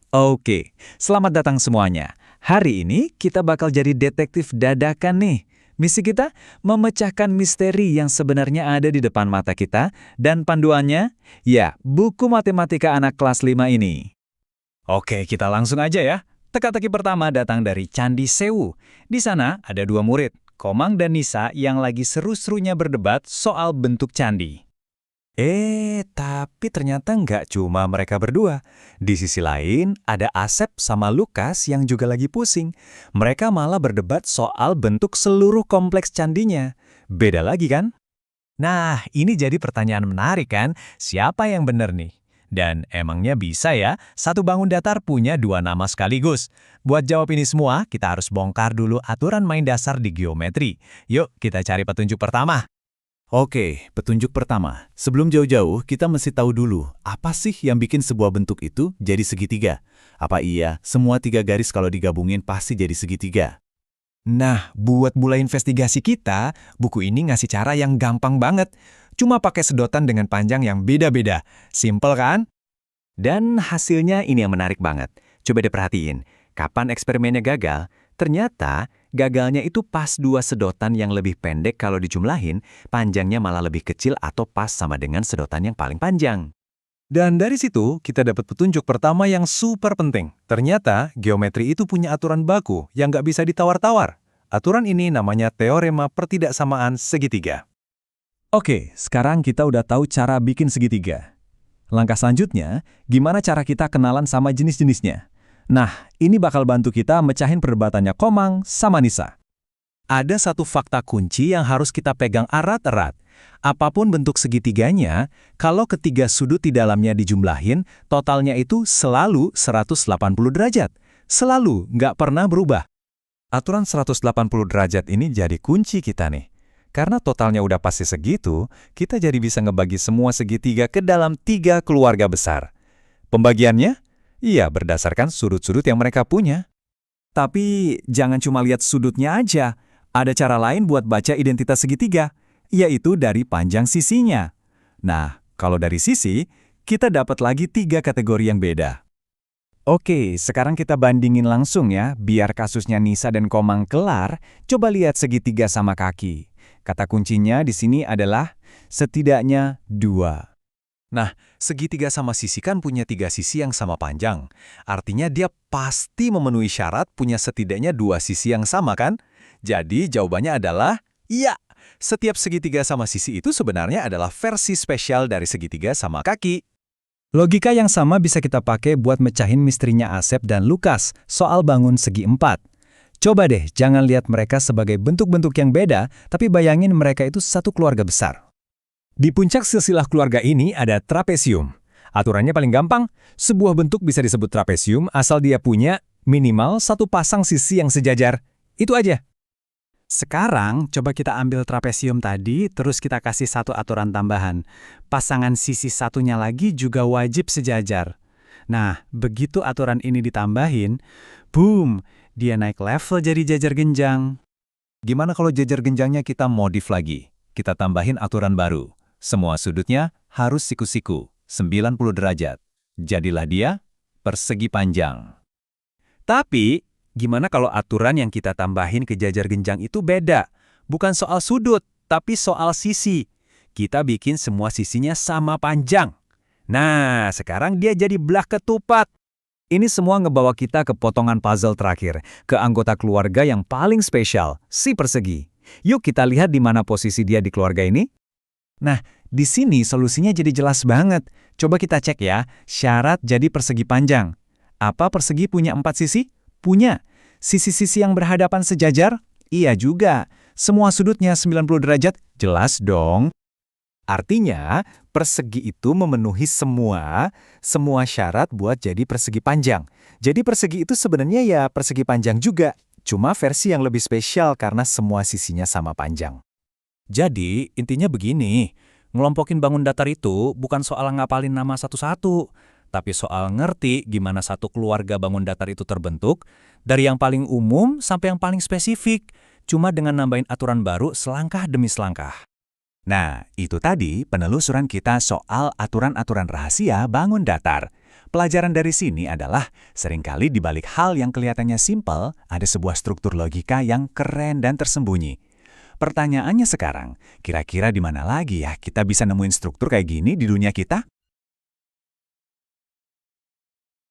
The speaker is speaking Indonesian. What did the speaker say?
Oke, selamat datang semuanya. Hari ini kita bakal jadi detektif dadakan nih. Misi kita memecahkan misteri yang sebenarnya ada di depan mata kita dan panduannya, ya, buku matematika anak kelas 5 ini. Oke, kita langsung aja ya. Teka-teki pertama datang dari Candi Sewu. Di sana ada dua murid, Komang dan Nisa yang lagi seru-serunya berdebat soal bentuk candi. Tapi ternyata nggak cuma mereka berdua. Di sisi lain, ada Asep sama Lukas yang juga lagi pusing. Mereka malah berdebat soal bentuk seluruh kompleks candinya. Beda lagi kan? Nah, ini jadi pertanyaan menarik kan? Siapa yang benar nih? Dan emangnya bisa ya, satu bangun datar punya dua nama sekaligus? Buat jawab ini semua, kita harus bongkar dulu aturan main dasar di geometri. Yuk, kita cari petunjuk pertama. Oke, petunjuk pertama. Sebelum jauh-jauh, kita mesti tahu dulu, apa sih yang bikin sebuah bentuk itu jadi segitiga? Apa iya, semua tiga garis kalau digabungin pasti jadi segitiga? Nah, buat mulai investigasi kita, buku ini ngasih cara yang gampang banget. Cuma pakai sedotan dengan panjang yang beda-beda. Simple kan? Dan hasilnya ini yang menarik banget. Coba diperhatiin, kapan eksperimennya gagal? Ternyata gagalnya itu pas dua sedotan yang lebih pendek kalau dijumlahin, panjangnya malah lebih kecil atau pas sama dengan sedotan yang paling panjang. Dan dari situ, kita dapat petunjuk pertama yang super penting. Ternyata, geometri itu punya aturan baku yang nggak bisa ditawar-tawar. Aturan ini namanya teorema pertidaksamaan segitiga. Oke, sekarang kita udah tahu cara bikin segitiga. Langkah selanjutnya, gimana cara kita kenalan sama jenis-jenisnya? Nah, ini bakal bantu kita mecahin perdebatannya Komang sama Nisa. Ada satu fakta kunci yang harus kita pegang erat-erat. Apapun bentuk segitiganya, kalau ketiga sudut di dalamnya dijumlahin, totalnya itu selalu 180 derajat. Selalu, nggak pernah berubah. Aturan 180 derajat ini jadi kunci kita nih. Karena totalnya udah pasti segitu, kita jadi bisa ngebagi semua segitiga ke dalam 3 keluarga besar. Pembagiannya? Iya, berdasarkan sudut-sudut yang mereka punya. Tapi jangan cuma lihat sudutnya aja. Ada cara lain buat baca identitas segitiga, yaitu dari panjang sisinya. Nah, kalau dari sisi, kita dapat lagi 3 kategori yang beda. Oke, sekarang kita bandingin langsung ya, biar kasusnya Nisa dan Komang kelar, coba lihat segitiga sama kaki. Kata kuncinya di sini adalah setidaknya 2. Nah, segitiga sama sisi kan punya 3 sisi yang sama panjang. Artinya dia pasti memenuhi syarat punya setidaknya 2 sisi yang sama kan? Jadi jawabannya adalah, iya, setiap segitiga sama sisi itu sebenarnya adalah versi spesial dari segitiga sama kaki. Logika yang sama bisa kita pakai buat mecahin misterinya Asep dan Lukas soal bangun segi 4. Coba deh, jangan lihat mereka sebagai bentuk-bentuk yang beda, tapi bayangin mereka itu satu keluarga besar. Di puncak silsilah keluarga ini ada trapesium. Aturannya paling gampang, sebuah bentuk bisa disebut trapesium asal dia punya minimal satu pasang sisi yang sejajar. Itu aja. Sekarang, coba kita ambil trapesium tadi, terus kita kasih satu aturan tambahan. Pasangan sisi satunya lagi juga wajib sejajar. Nah, begitu aturan ini ditambahin, boom, dia naik level jadi jajar genjang. Gimana kalau jajar genjangnya kita modif lagi? Kita tambahin aturan baru. Semua sudutnya harus siku-siku, 90 derajat. Jadilah dia persegi panjang. Tapi, gimana kalau aturan yang kita tambahin ke jajar genjang itu beda? Bukan soal sudut, tapi soal sisi. Kita bikin semua sisinya sama panjang. Nah, sekarang dia jadi belah ketupat. Ini semua ngebawa kita ke potongan puzzle terakhir, ke anggota keluarga yang paling spesial, si persegi. Yuk kita lihat di mana posisi dia di keluarga ini. Nah, di sini solusinya jadi jelas banget. Coba kita cek ya, syarat jadi persegi panjang. Apa persegi punya 4 sisi? Punya. Sisi-sisi yang berhadapan sejajar? Iya juga. Semua sudutnya 90 derajat? Jelas dong. Artinya, persegi itu memenuhi semua syarat buat jadi persegi panjang. Jadi persegi itu sebenarnya ya persegi panjang juga, cuma versi yang lebih spesial karena semua sisinya sama panjang. Jadi, intinya begini, ngelompokin bangun datar itu bukan soal ngapalin nama satu-satu, tapi soal ngerti gimana satu keluarga bangun datar itu terbentuk, dari yang paling umum sampai yang paling spesifik, cuma dengan nambahin aturan baru selangkah demi selangkah. Nah, itu tadi penelusuran kita soal aturan-aturan rahasia bangun datar. Pelajaran dari sini adalah seringkali di balik hal yang kelihatannya simpel, ada sebuah struktur logika yang keren dan tersembunyi. Pertanyaannya sekarang, kira-kira di mana lagi ya kita bisa nemuin struktur kayak gini di dunia kita?